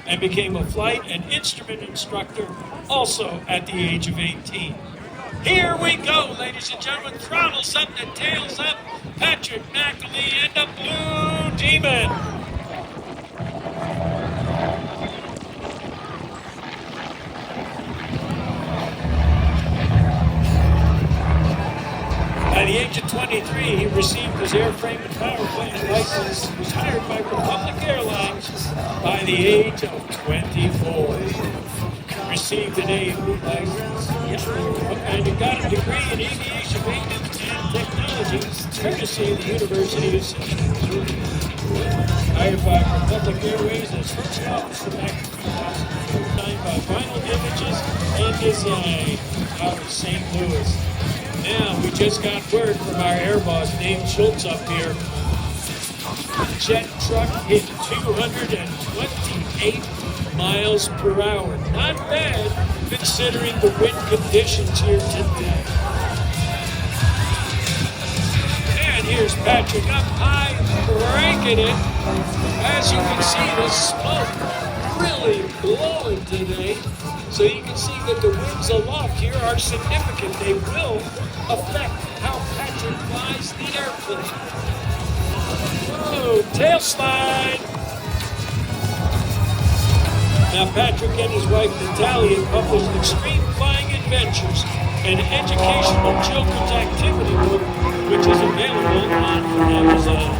and became a flight and instrument instructor also at the age of 18. Here we go, ladies and gentlemen. Throttles up and tails up. Patrick McAlee and the Blue Demon. By the age of 23, he received his airframe and power plant license and was hired by Republic Airlines by the age of 24. He received an A&B license and got a degree in aviation maintenance and technology, courtesy of the University of Central Missouri. Hired by Republic Airways as first officer back in 2009 by Final Images and Design out of St. Louis. Now, we just got word from our air boss, Dave Schultz, up here. The jet truck hit 228 miles per hour. Not bad, considering the wind conditions here today. And here's Patrick up high, cranking it. As you can see, the smoke really blowing today. So you can see that the winds aloft here are significant. They will affect how Patrick flies the airplane. Oh, tail slide. Now Patrick and his wife Natalia published Extreme Flying Adventures, an educational children's activity book, which is available on Amazon.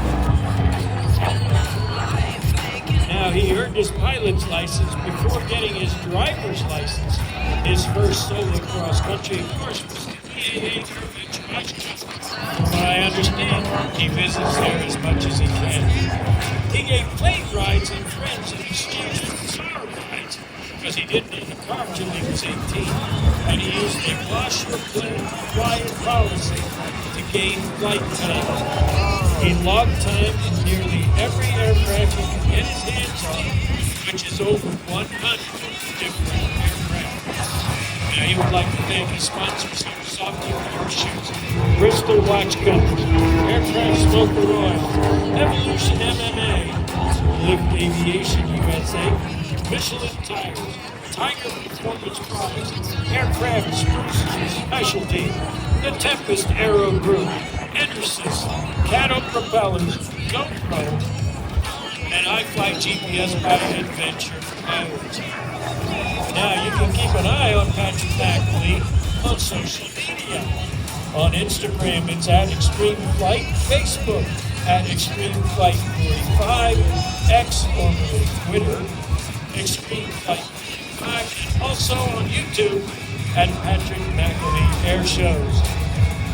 Now, he earned his pilot's license before getting his driver's license. His first solo cross-country course was the EAA Adventure Washington. From what I understand, he visits there as much as he can. He gave plane rides and friends in exchange for car rides, because he didn't own a car until he was 18. And he used a wash-your-plane quiet policy to gain flight time. He logged time in nearly every aircraft he could get his hands on, which is over 100 different aircraft. Now, he would like to thank his sponsors here, Softy Parachutes, Bristol Watch Company, Aircraft Smoker Oil, Evolution MMA, Lift Aviation USA, Michelin Tires, Tiger Performance Products, Aircraft Spruce Specialty, The Tempest Aero Group, Enersys, Cattle Propellers, GoPro, and iFly GPS by Adventure Pilots. Now you can keep an eye on Patrick McAlee on social media. On Instagram, it's at Extreme Flight, Facebook at Extreme Flight 45, X, formerly Twitter, Extreme Flight 45, and also on YouTube at Patrick McAlee Air Shows.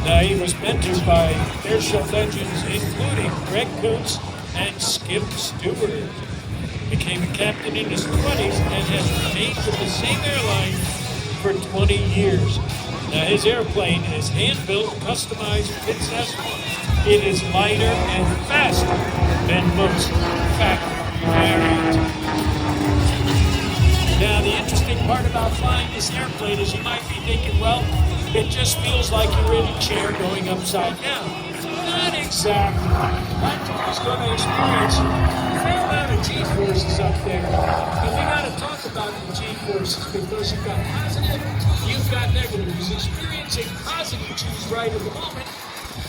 Now, he was mentored by airshow legends including Greg Koontz and Skip Stewart. Became a captain in his 20s and has remained with the same airline for 20 years. Now, his airplane is hand-built, customized Princess One. It is lighter and faster than most factory variants. Now, the interesting part about flying this airplane is you might be thinking, well, it just feels like you're in a chair going upside down. Not exactly. Patrick is going to experience a fair amount of G-forces up there. And we got to talk about the G-forces because you've got positive, you've got negative. He's experiencing positive G's right at the moment,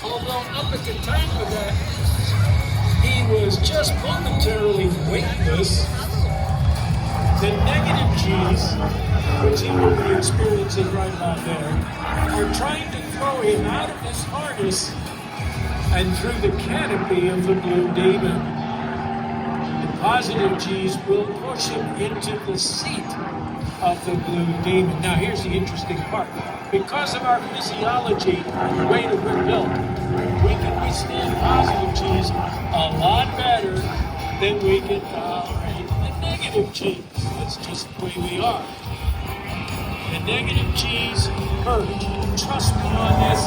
although up at the time of that, he was just momentarily weightless. The negative G's, which he will be experiencing right about there, are trying to throw him out of his harness and through the canopy of the Blue Demon. The positive G's will push him into the seat of the Blue Demon. Now here's the interesting part. Because of our physiology and the way that we're built, we can withstand positive G's a lot better than we can tolerate the negative G's. That's just the way we are. The negative G's hurt. Trust me on this.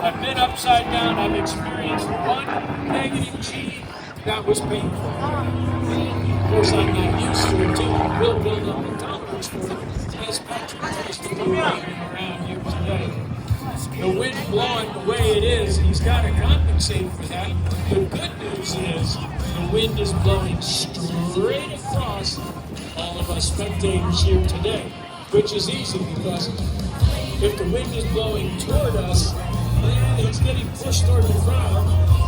I've been upside down. I've experienced one negative G that was painful. Of course, I'm not used to it too. I will build up a tolerance for it as Patrick tries to move around here today. The wind blowing the way it is, he's got to compensate for that. The good news is the wind is blowing straight across all of lot of spectators here today, which is easy because if the wind is blowing toward us, then he's getting pushed toward the crowd.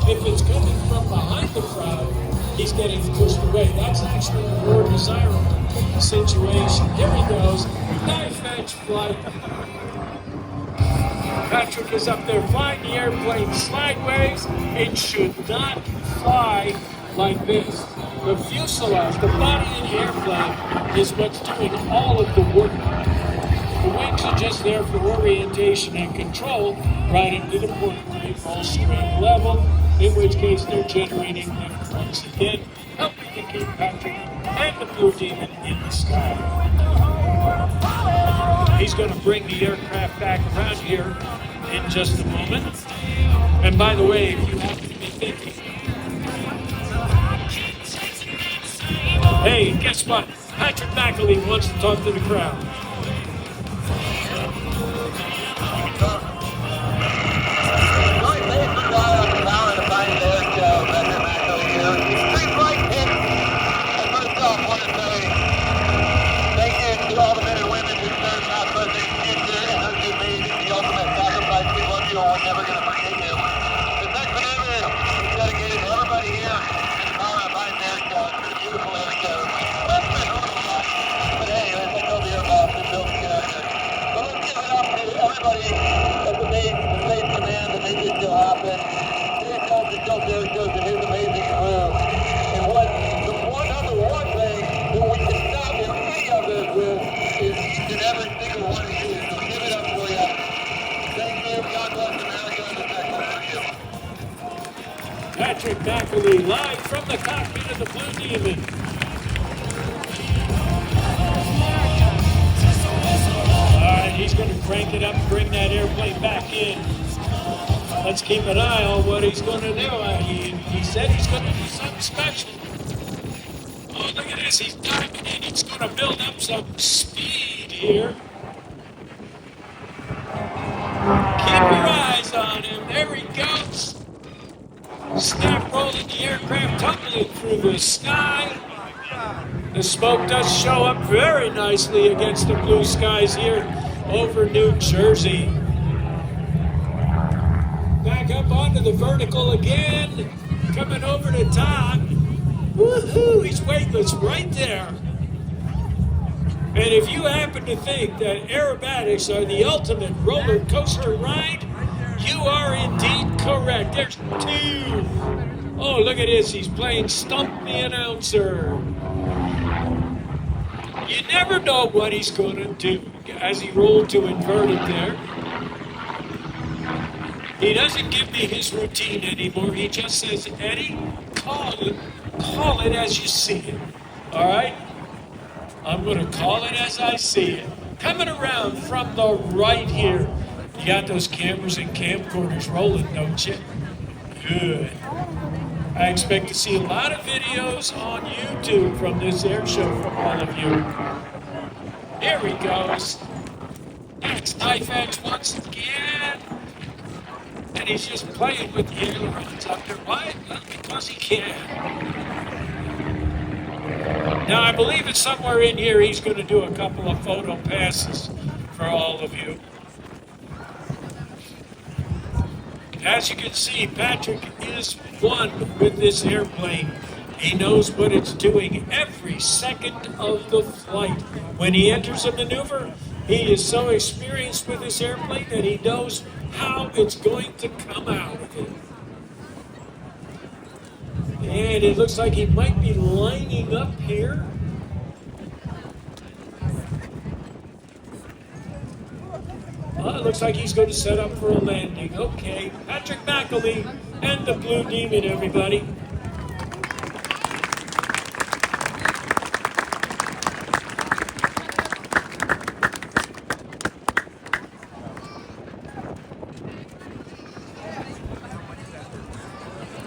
If it's coming from behind the crowd, he's getting pushed away. That's actually a more desirable situation. Here he goes, knife edge flight. Patrick is up there flying the airplane sideways. It should not fly like this. The fuselage, the body of the airplane, is what's doing all of the work. The wings are just there for orientation and control, right into the point where they fall straight level, in which case they're generating lift once again, helping to keep Patrick and the Blue Demon in the sky. He's going to bring the aircraft back around here in just a moment. And by the way, if you happen to be thinking, hey, guess what? Patrick McAlee wants to talk to the crowd. We're never going to forget you. The next maneuver is dedicated to everybody here in the power of Biden air show. It's been a beautiful air show. But hey, as I told the air boss, it's building character. So let's give it up to everybody at the base command that made this show happen. Here comes the Tilt Air Shows and his amazing crew. And what the number one thing that we can stop in any of this with is each and every single one of you. So give it up for you. Thank you. God bless America and the Texas. Patrick McAlee live from the cockpit of the Blue Demon. All right, he's going to crank it up and bring that airplane back in. Let's keep an eye on what he's going to do. He said he's going to do something special. Oh, look at this. He's diving in. He's going to build up some speed here. Keep your eyes on him. There he goes. Snap rolling the aircraft, tumbling through the sky. The smoke does show up very nicely against the blue skies here over New Jersey. Back up onto the vertical again. Coming over the top. Woohoo! He's weightless right there. And if you happen to think that aerobatics are the ultimate roller coaster ride, you are indeed correct. There's two. Oh, look at this. He's playing Stump the Announcer. You never know what he's going to do as he rolled to inverted there. He doesn't give me his routine anymore. He just says, Eddie, call it as you see it. All right? I'm going to call it as I see it. Coming around from the right here. You got those cameras and camcorders rolling, don't you? Good. I expect to see a lot of videos on YouTube from this air show from all of you. Here he goes. That's knife edge once again. And he's just playing with the ailerons up there. Why? Well, because he can. Now, I believe it's somewhere in here he's going to do a couple of photo passes for all of you. As you can see, Patrick is one with this airplane. He knows what it's doing every second of the flight. When he enters a maneuver, he is so experienced with this airplane that he knows how it's going to come out of it. And it looks like he might be lining up here. It looks like he's going to set up for a landing. Okay, Patrick McAlee and the Blue Demon, everybody.